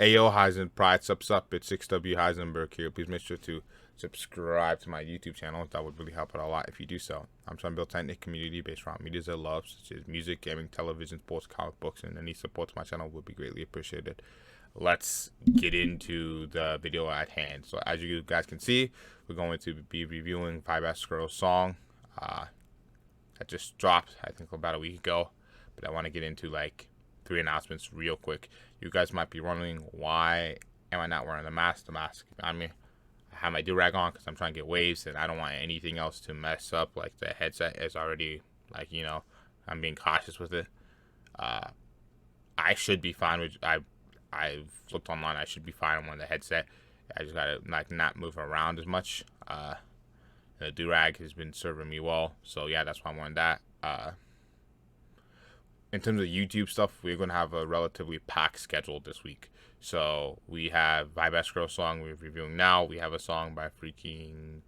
Ayo Hisenpride, subs up. It's 6W Heisenberg here. Please make sure to subscribe to my YouTube channel. That would really help out a lot if you do so. I'm trying to build a tight-knit community based around media I love, such as music, gaming, television, sports, comic books, and any support to my channel would be greatly appreciated. Let's get into the video at hand. So as you guys can see, we're going to be reviewing Vybe Esco's song that just dropped, I think, about a week ago. But I want to get into like 3 announcements real quick. You guys might be wondering, why am I not wearing the mask? The mask on me. I have my do-rag on because I'm trying to get waves, and I don't want anything else to mess up. Like the headset is already, like, you know, I'm being cautious with it. I should be fine with. I've looked online. I should be fine on the headset. I just gotta like not move around as much. The do-rag has been serving me well, so yeah, that's why I'm wearing that. In terms of YouTube stuff, we're going to have a relatively packed schedule this week. So we have Vybe Esco song we're reviewing now. We have a song by freaking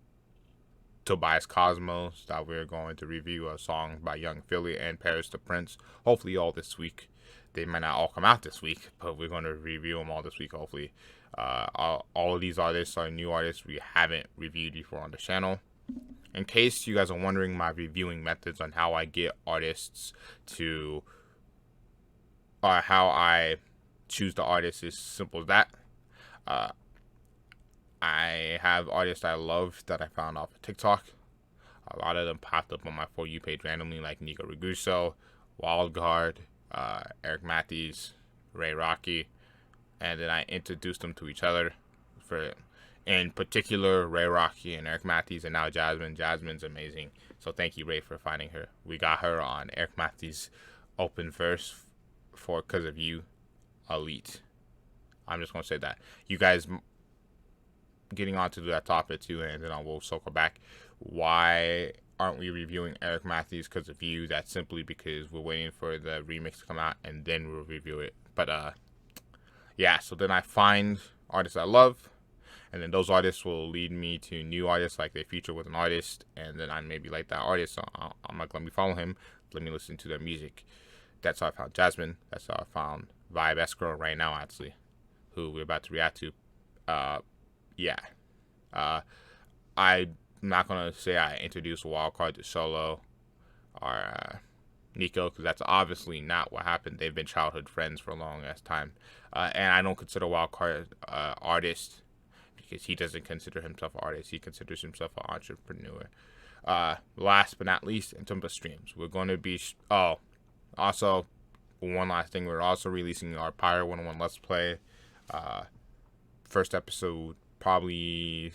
Tobias Cosmos that we're going to review. A song by Young Philly and Paris the Prince. Hopefully all this week. They might not all come out this week, but we're going to review them all this week, hopefully. All of these artists are new artists we haven't reviewed before on the channel. In case you guys are wondering my reviewing methods on how I get artists to, or how I choose the artist, is simple as that. I have artists I love that I found off of TikTok. A lot of them popped up on my For You page randomly, like Nico Raguso, Wildguard, Eric Matthews, Ray Rocky, and then I introduced them to each other. For in particular, Ray Rocky and Eric Matthews, and now Jasmine. Jasmine's amazing, so thank you, Ray, for finding her. We got her on Eric Matthews' open verse for Cause of You Elite. I'm just gonna say that. You guys getting on to that topic too, and then I will circle back. Why aren't we reviewing Eric Matthews' Cause of You? That's simply because we're waiting for the remix to come out and then we'll review it. But yeah, so then I find artists I love, and then those artists will lead me to new artists, like they feature with an artist, and then I maybe like that artist, so I'm like, let me follow him, let me listen to their music. That's how I found Jasmine. That's how I found Vybe Esco right now, actually, who we're about to react to. Yeah. I'm not going to say I introduced Wildcard to Solo or Nico, because that's obviously not what happened. They've been childhood friends for a long ass time. And I don't consider Wildcard artist, because he doesn't consider himself an artist. He considers himself an entrepreneur. Last but not least, in terms of streams, we're going to be... Also, one last thing, we're also releasing our Pyre 101 Let's Play. First episode probably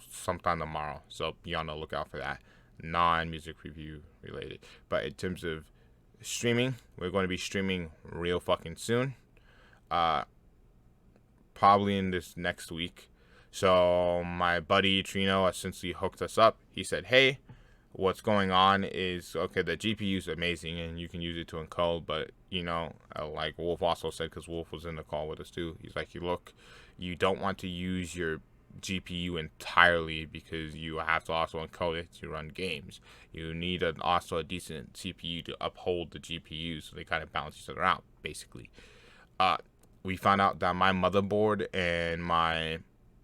sometime tomorrow, so be on the lookout for that. Non-music review related. But in terms of streaming, we're going to be streaming real fucking soon. Probably in this next week. So my buddy Trino essentially hooked us up. He said, hey, what's going on is, okay, the GPU is amazing and you can use it to encode, but, you know, like Wolf also said, because Wolf was in the call with us too, he's like, look, you don't want to use your GPU entirely because you have to also encode it to run games. You need also a decent CPU to uphold the GPU, so they kind of balance each other out, basically. We found out that my motherboard and my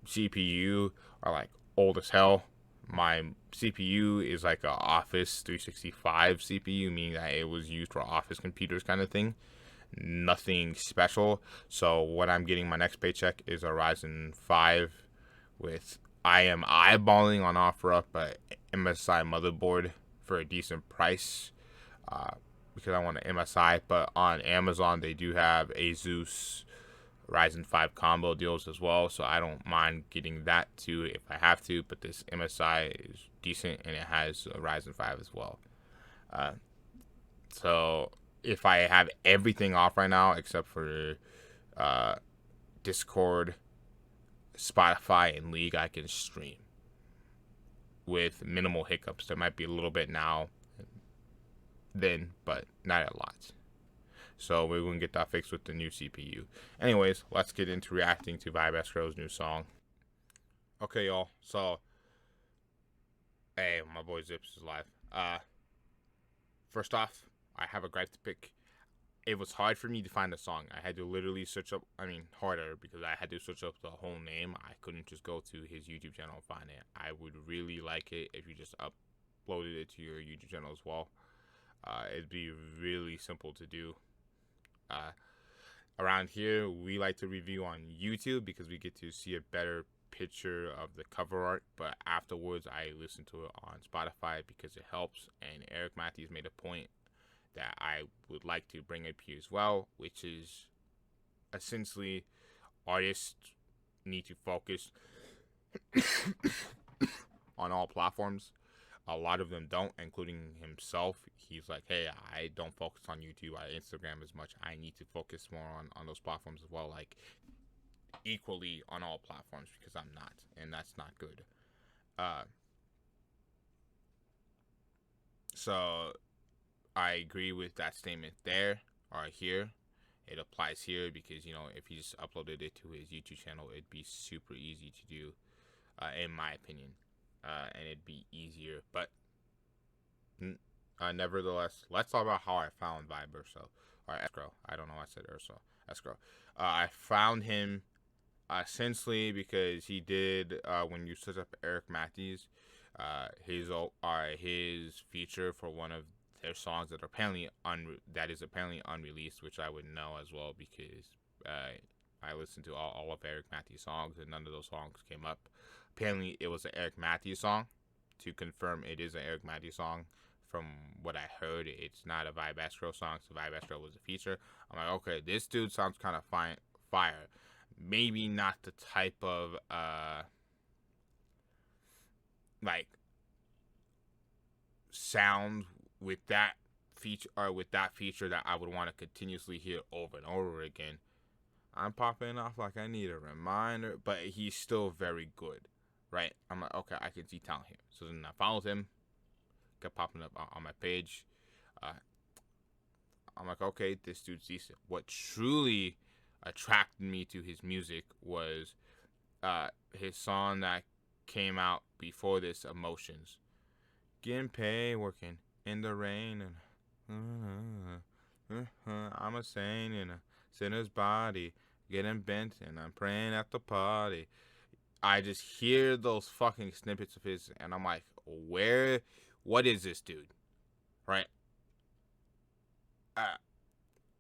CPU are like old as hell. My CPU is like a Office 365 CPU, meaning that it was used for office computers kind of thing. Nothing special. So when I'm getting my next paycheck is a Ryzen 5 with, I am eyeballing on OfferUp a MSI motherboard for a decent price, because I want an MSI. But on Amazon they do have Asus Ryzen 5 combo deals as well, so I don't mind getting that too if I have to. But this MSI is decent and it has a Ryzen 5 as well. So if I have everything off right now except for Discord, Spotify, and League, I can stream with minimal hiccups. There might be a little bit now then, but not a lot. So we're going to get that fixed with the new CPU. Anyways, let's get into reacting to Vybe Esco's new song. Okay, y'all. So, hey, my boy Zips is live. First off, I have a gripe to pick. it was hard for me to find a song. I had to literally search up, I mean, harder because I had to search up the whole name. I couldn't just go to his YouTube channel and find it. I would really like it if you just uploaded it to your YouTube channel as well. It'd be really simple to do. Around here, we like to review on YouTube because we get to see a better picture of the cover art, but afterwards I listen to it on Spotify because it helps. And Eric Matthews made a point that I would like to bring up here as well, which is essentially artists need to focus on all platforms. A lot of them don't, including himself. He's like, hey, I don't focus on YouTube, Instagram as much. I need to focus more on those platforms as well, like equally on all platforms, because I'm not, and that's not good. So I agree with that statement there or here. It applies here because, if he just uploaded it to his YouTube channel, it'd be super easy to do, in my opinion. And it'd be easier. But nevertheless, let's talk about how I found Vybe Esco. Or Esco. I don't know why I said Urso. Esco. I found him essentially because he did, when you search up Eric Matthews, his feature for one of their songs that is apparently unreleased, which I would know as well because I listened to all of Eric Matthews' songs and none of those songs came up. Apparently, it was an Eric Matthews song. To confirm, it is an Eric Matthews song. From what I heard, it's not a Vybe Esco song, so Vybe Esco was a feature. I'm like, okay, this dude sounds kind of fire. Maybe not the type of sound with that feature that I would want to continuously hear over and over again. I'm popping off like I need a reminder, but he's still very good, right? I'm like, okay, I can see talent here. So then I followed him, kept popping up on my page. I'm like, okay, this dude's decent. What truly attracted me to his music was his song that came out before this, Emotions. Getting paid, working in the rain, and I'm a saint in a sinner's body, getting bent, and I'm praying at the party. I just hear those fucking snippets of his, and I'm like, what is this dude? Right?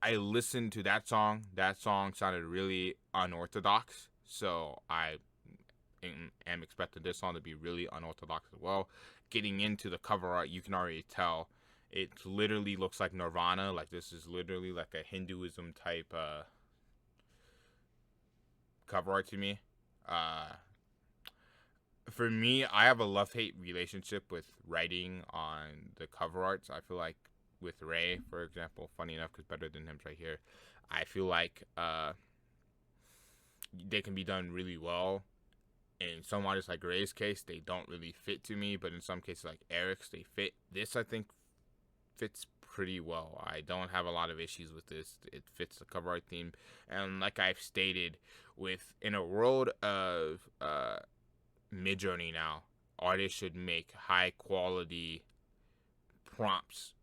I listened to that song. That song sounded really unorthodox, so I am expecting this song to be really unorthodox as well. Getting into the cover art, you can already tell it literally looks like Nirvana. Like, this is literally like a Hinduism type cover art to me. For me, I have a love-hate relationship with writing on the cover arts. I feel like with Ray, for example, funny enough, because Better Than Him's right here, I feel like they can be done really well. In some artists, like Ray's case, they don't really fit to me, but in some cases, like Eric's, they fit. This, I think, fits pretty well. I don't have a lot of issues with this. It fits the cover art theme, and like I've stated, in a world of Midjourney now, artists should make high quality prompts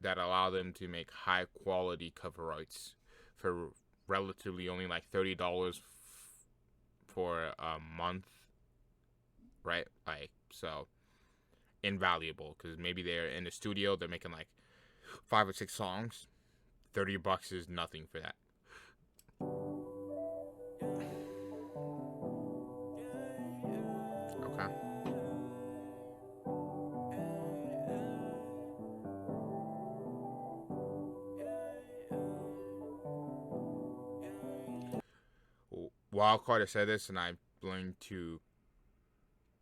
that allow them to make high quality cover arts for relatively only like $30 for a month, right? Like, so invaluable, because maybe they're in the studio, they're making like 5 or 6 songs. $30 is nothing for that. Okay. Wild Carter said this, and I've learned to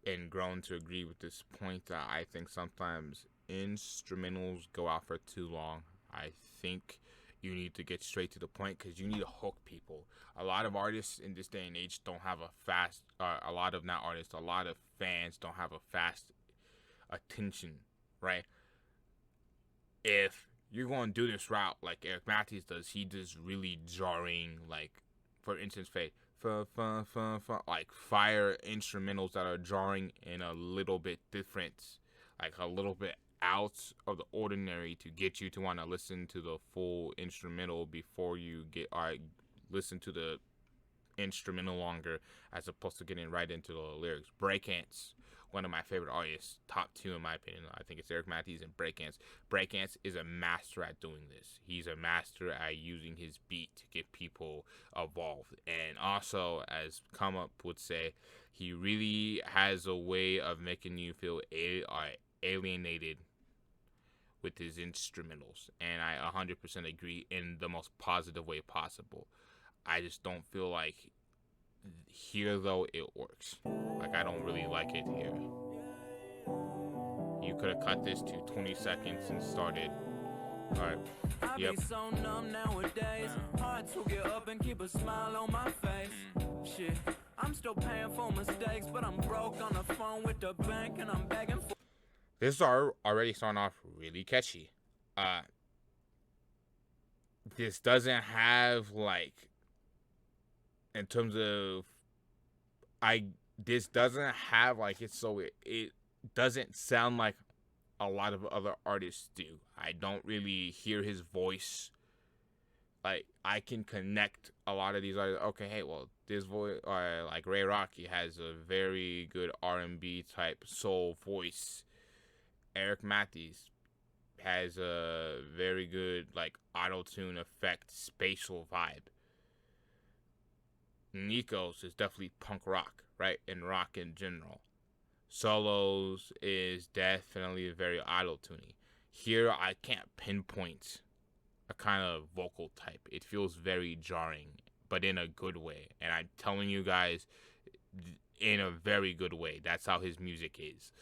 and grown to agree with this point, that I think sometimes instrumentals go out for too long. I think you need to get straight to the point because you need to hook people. A lot of artists in this day and age don't have a fast, a lot of fans don't have a fast attention, right? If you're going to do this route like Eric Matthews does, he does really jarring, like, for instance, like fire instrumentals that are jarring and a little bit different, like a little bit out of the ordinary to get you to want to listen to the full instrumental before you get listen to the instrumental longer, as opposed to getting right into the lyrics. Breakance, one of my favorite artists, top 2 in my opinion. I think it's Eric Matthews and Breakance. Breakance is a master at doing this. He's a master at using his beat to get people evolved. And also, as Come Up would say, he really has a way of making you feel alienated with his instrumentals. And I 100% agree in the most positive way possible. I just don't feel like here, though, it works. Like, I don't really like it here. You could have cut this to 20 seconds and started. Alright. Yep. I be so numb nowadays. Hard to get up and keep a smile on my face. Shit, I'm still paying for mistakes, but I'm broke on the phone with the bank and I'm begging for. This is already starting off really catchy. This doesn't have, like, in terms of, this doesn't have, like, it doesn't sound like a lot of other artists do. I don't really hear his voice. Like, I can connect a lot of these artists. Okay, hey, well, this voice, like Ray Rocky has a very good R&B type soul voice. Eric Matthews has a very good, like, auto-tune effect, spatial vibe. Nico's is definitely punk rock, right? And rock in general. Solos is definitely very auto-tuning. Here, I can't pinpoint a kind of vocal type. It feels very jarring, but in a good way. And I'm telling you guys, in a very good way. That's how his music is.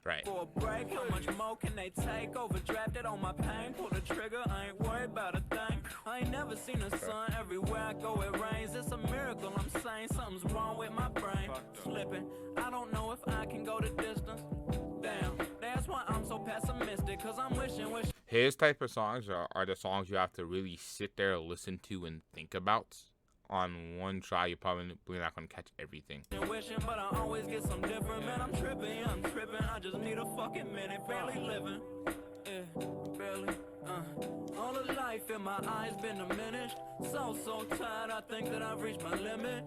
Right. For a break, how much more can they take? Overdrafted on my pain, pull the trigger, I ain't worried about a thing. I ain't never seen the sun, everywhere I go it rains. It's a miracle, I'm saying something's wrong with my brain. Slipping, I don't know if I can go the distance. Damn, that's why I'm so pessimistic, cause I'm wishing. His type of songs are the songs you have to really sit there, listen to, and think about. On one try, you're probably not gonna catch everything. Wishing, but I always get some different. Man, I'm tripping. I just need a fucking minute. Barely living. Yeah, barely. All the life in my eyes been diminished. So tired, I think that I've reached my limit.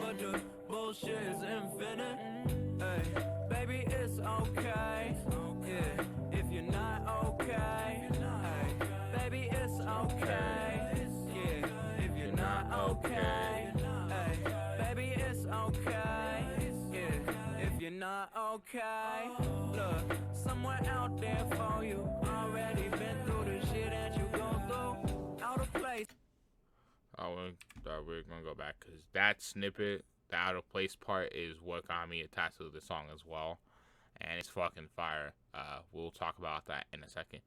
But the bullshit is infinite. Hey, baby, it's okay. Yeah, if you're not okay. Hey, baby, it's okay. Not okay, hey, baby, it's okay, yeah, if you're not okay, look, somewhere out there for you, already been through the shit that you go through, out of place. We're gonna go back, because that snippet, the out of place part, is what got me attached to the song as well, and it's fucking fire. We'll talk about that in a second.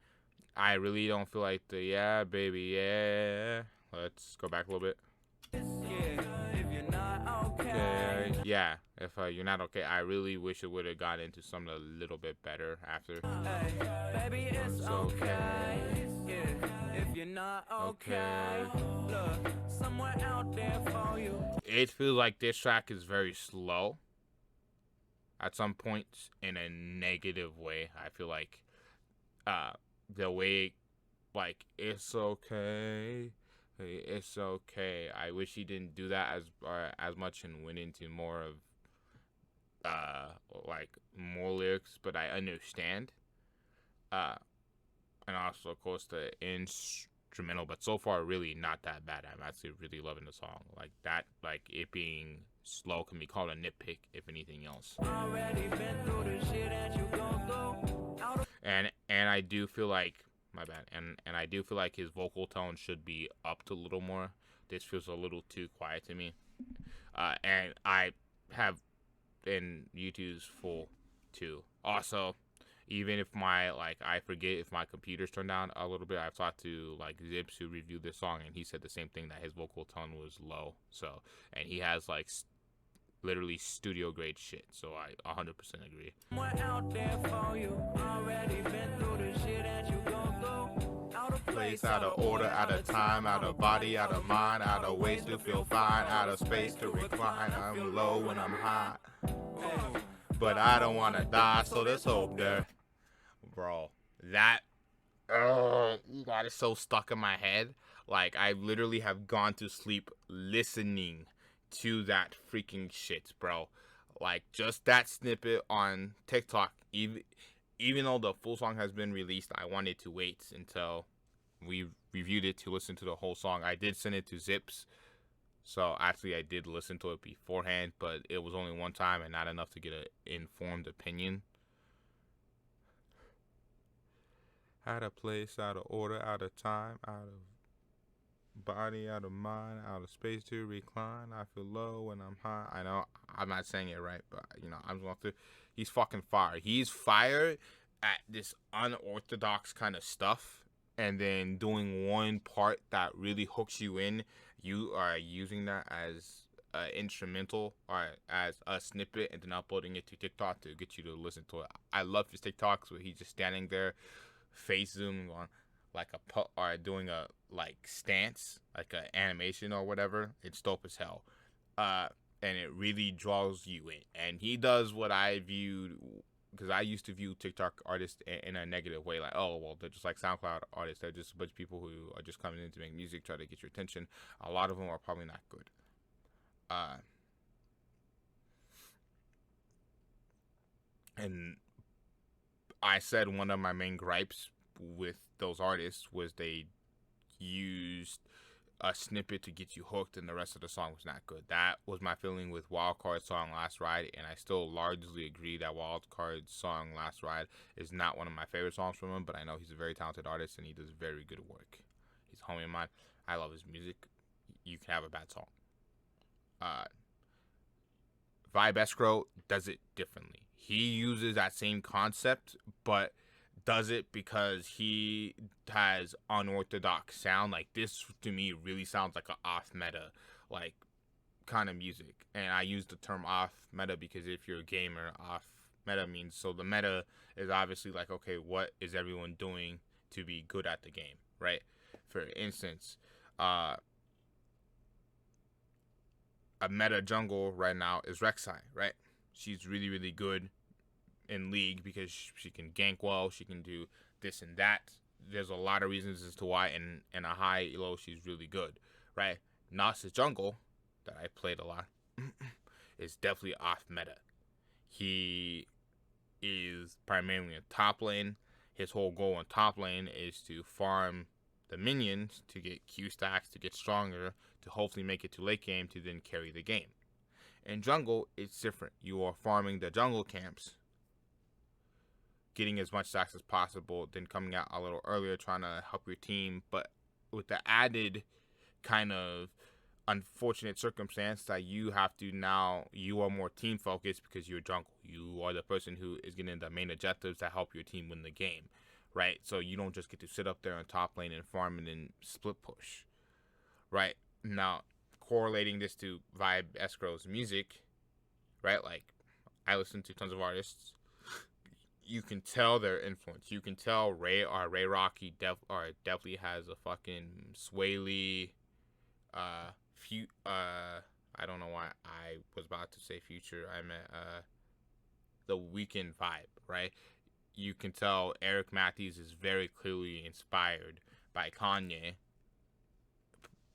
I really don't feel like the yeah, baby, yeah. Let's go back a little bit. Yeah, if you're not okay. Yeah, if you're not okay, I really wish it would have got into something a little bit better after. Hey, baby, it's okay. Yeah, if you're not okay. Look, somewhere out there for you. It feels like this track is very slow at some points in a negative way. I feel like the way, like, it's okay. It's okay. I wish he didn't do that as much and went into more of like more lyrics, but I understand. And also, of course, the instrumental, but so far really not that bad. I'm actually really loving the song. Like that, like it being slow can be called a nitpick if anything else. Already been through the shit that you go through. And I do feel like, my bad. And I do feel like his vocal tone should be upped a little more. This feels a little too quiet to me. And I have, and YouTube's full too. Also, even if I forget if my computer's turned down a little bit, I've talked to like Zips who reviewed this song, and he said the same thing, that his vocal tone was low. So, and he has like literally studio grade shit. So I 100% agree. Out there for you. Already been through the shit that you go through. Out of place, out of order, out of time, out of body, out of mind, out of ways to feel fine, out of space to recline. I'm low when I'm high, but I don't wanna die, so there's hope there. Bro, That God is so stuck in my head. Like I literally have gone to sleep listening to that freaking shit, bro. Like just that snippet on TikTok, even though the full song has been released, I wanted to wait until we reviewed it to listen to the whole song. I did send it to Zips, so actually I did listen to it beforehand, but it was only one time and not enough to get an informed opinion. Out of place, out of order, out of time, out of body, out of mind, out of space to recline. I feel low when I'm high. I know I'm not saying it right, but I'm going through. He's fucking fire. He's fire at this unorthodox kind of stuff, and then doing one part that really hooks you in. You are using that as instrumental or as a snippet, and then uploading it to TikTok to get you to listen to it. I love his TikToks where he's just standing there, face zooming on like or doing a like stance, like an animation or whatever. It's dope as hell, and it really draws you in. And he does what I viewed, because I used to view TikTok artists in a negative way, like, oh well, they're just like SoundCloud artists. They're just a bunch of people who are just coming in to make music, try to get your attention. A lot of them are probably not good. And I said one of my main gripes with those artists was they used a snippet to get you hooked and the rest of the song was not good. That was my feeling with Wildcard's song Last Ride, and I still largely agree that Wildcard's song Last Ride is not one of my favorite songs from him, but I know he's a very talented artist and he does very good work. He's a homie of mine. I love his music. You can have a bad song. Vybe Esco does it differently. He uses that same concept, but does it because he has unorthodox sound. Like this to me really sounds like an off meta like kind of music. And I use the term off meta because if you're a gamer, off meta means, so the meta is obviously like, okay, what is everyone doing to be good at the game, right? For instance, a meta jungle right now is Rek'Sai, right? She's really, really good in League because she can gank well, she can do this and that. There's a lot of reasons as to why, and a high elo, she's really good, right? Nas's jungle, that I played a lot, is definitely off meta. He is primarily in top lane. His whole goal in top lane is to farm the minions to get Q stacks, to get stronger, to hopefully make it to late game to then carry the game. In jungle, it's different. You are farming the jungle camps, getting as much stacks as possible, then coming out a little earlier trying to help your team, but with the added kind of unfortunate circumstance that you have to now, you are more team focused because you're jungle. You are the person who is getting the main objectives that help your team win the game, right? So you don't just get to sit up there on top lane and farm and then split push, right? Now, correlating this to Vybe Esco's music, right? Like, I listen to tons of artists. You can tell their influence. You can tell Ray Rocky definitely has a fucking Swaley, I don't know why I was about to say Future. I meant the Weekend vibe, right? You can tell Eric Matthews is very clearly inspired by Kanye,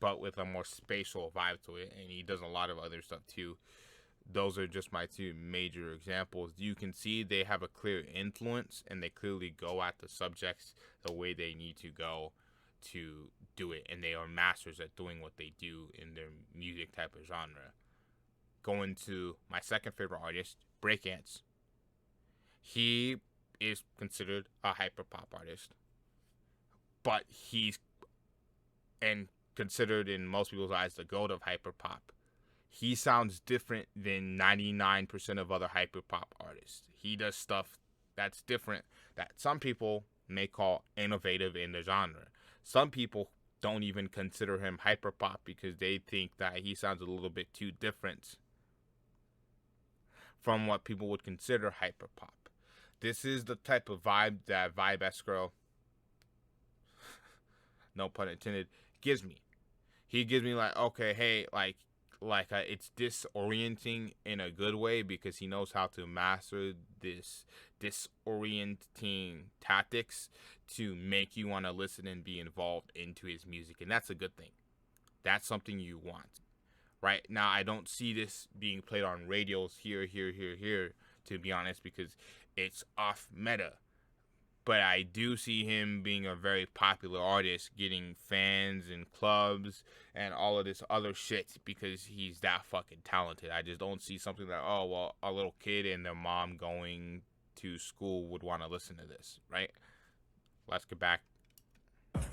but with a more spatial vibe to it, and he does a lot of other stuff too. Those are just my two major examples. You can see they have a clear influence and they clearly go at the subjects the way they need to go to do it, and they are masters at doing what they do in their music type of genre. Going to my second favorite artist, Breakance. He is considered a hyperpop artist, but he's and considered in most people's eyes the goat of hyperpop. He sounds different than 99% of other hyperpop artists. He does stuff that's different that some people may call innovative in the genre. Some people don't even consider him hyperpop because they think that he sounds a little bit too different from what people would consider hyperpop. This is the type of vibe that Vybe Esco, no pun intended, gives me. He gives me like, okay, hey, like like it's disorienting in a good way because he knows how to master this disorienting tactics to make you want to listen and be involved into his music, and that's a good thing. That's something you want. Right now, I don't see this being played on radios here, to be honest, because it's off meta. But I do see him being a very popular artist, getting fans in clubs and all of this other shit because he's that fucking talented. I just don't see something that, oh, well, a little kid and their mom going to school would want to listen to this, right? Let's get back.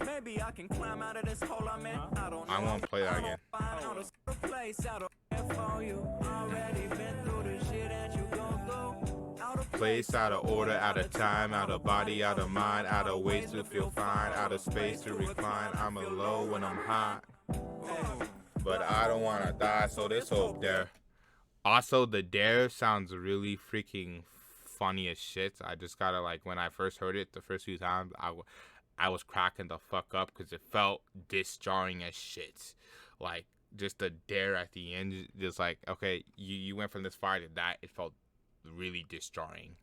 Maybe I can climb out of this hole I'm in. I won't play that again. Place, out of order, out of time, out of body, out of mind, out of ways to feel fine, out of space to recline. I'm a low when I'm high, but I don't want to die, so there's hope there. Also, the dare sounds really freaking funny as shit. I just gotta, like, when I first heard it the first few times, I was cracking the fuck up because it felt disjarring as shit. Like, just the dare at the end, just like, okay, you went from this far to that. It felt really disjarring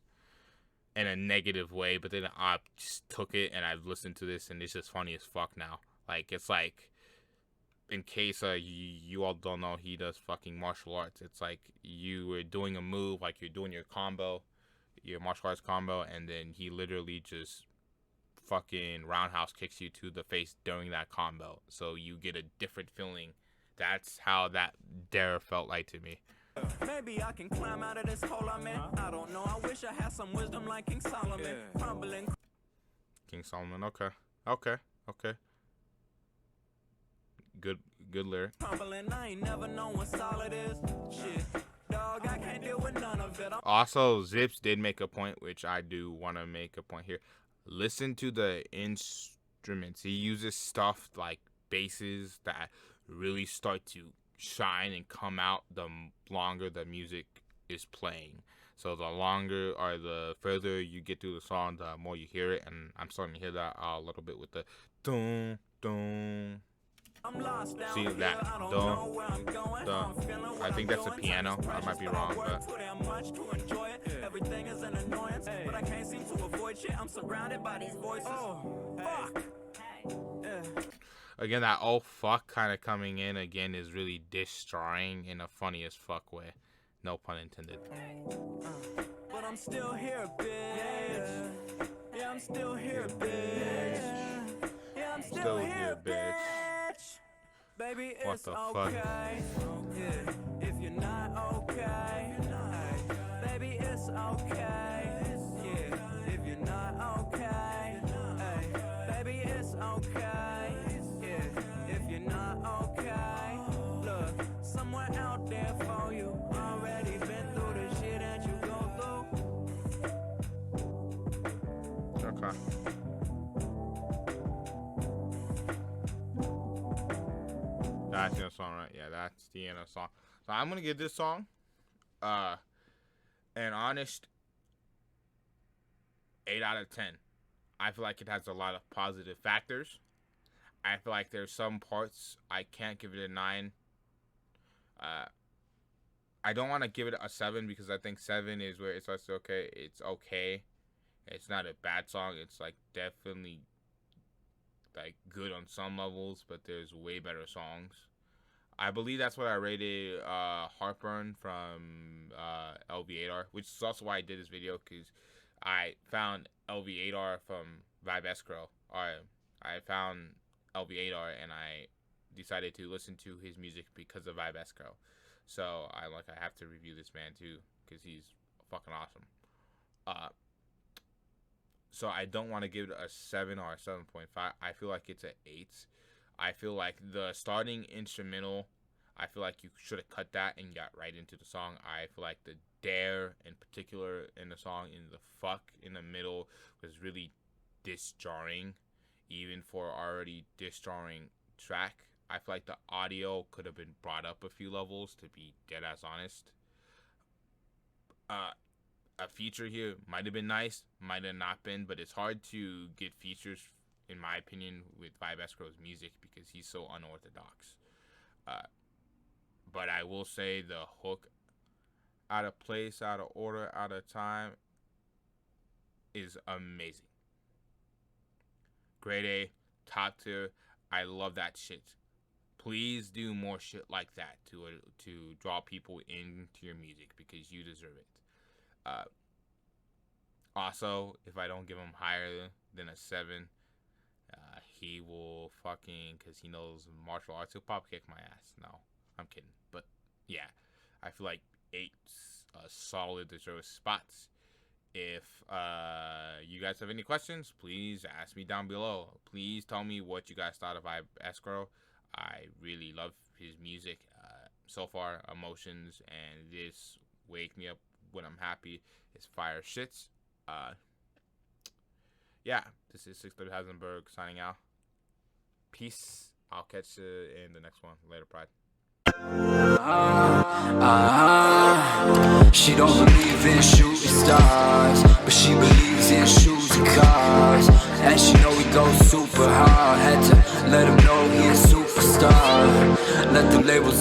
in a negative way, but then I just took it and I've listened to this and it's just funny as fuck now. Like, it's like, in case you all don't know, he does fucking martial arts. It's like you were doing a move, like you're doing your combo, your martial arts combo, and then he literally just fucking roundhouse kicks you to the face during that combo, so you get a different feeling. That's how that dare felt like to me. Maybe I can climb out of this hole I'm in. I don't know. I wish I had some wisdom like King Solomon. Crumbling. King Solomon. Okay. Good lyric. Crumbling. I ain't never known what solid is. Shit. Dog, I can't deal with none of it. Also, Zips did make a point, which I do want to make a point here. Listen to the instruments. He uses stuff like basses that really start to shine and come out the longer the music is playing. So the longer or the further you get through the song, the more you hear it, and I'm starting to hear that a little bit with the dun dun. See that dun dun. I think that's a piano. I might be wrong, but everything is an annoyance, but I can't seem to avoid shit. I'm surrounded by these voices. Oh, fuck. Again, that oh fuck kind of coming in again is really destroying in a funny as fuck way. No pun intended. But I'm still here, bitch. Yeah, I'm still here, bitch. Yeah, I'm still here, bitch. Baby, it's okay. Yeah, if you're not okay. Baby, it's okay. Yeah, if you're not okay. Baby, it's okay. If you're not okay, look, somewhere out there for you. Already been through the shit that you go through. Okay. That's the song, right? Yeah, that's the end of the song. So I'm gonna give this song an honest 8 out of 10. I feel like it has a lot of positive factors. I feel like there's some parts I can't give it a 9. I don't want to give it a 7 because I think 7 is where it's like, okay. It's okay. It's not a bad song. It's like definitely like good on some levels, but there's way better songs. I believe that's what I rated Heartburn from LV8R, which is also why I did this video, because I found LV8R from Vybe Esco. I found LV8R and I decided to listen to his music because of Vybe Esco. So I have to review this man too because he's fucking awesome. So I don't want to give it a 7 or a 7.5. I feel like it's an 8. I feel like the starting instrumental, I feel like you should have cut that and got right into the song. I feel like the dare in particular in the song, in the fuck in the middle, was really disjarring, even for already disjarring track. I feel like the audio could have been brought up a few levels, to be dead ass honest. A feature here might have been nice, might have not been, but it's hard to get features, in my opinion, with Vybe Esco's music because he's so unorthodox. But I will say the hook, out of place, out of order, out of time, is amazing. Grade A, top tier. I love that shit. Please do more shit like that to draw people into your music, because you deserve it. Also, if I don't give him higher than a 7, he will fucking, because he knows martial arts, he'll pop kick my ass. No, I'm kidding. But yeah, I feel like 8's a solid deserved spots. If you guys have any questions, please ask me down below. Please tell me what you guys thought of Vybe Esco. I really love his music. So far, Emotions and this Wake Me Up When I'm Happy is fire shits. Yeah, this is 630 Hisenpride signing out. Peace. I'll catch you in the next one. Later, Pride. She don't believe in shooting stars, but she believes in shoes and cars. And she know we go super hard. Had to let him know he is super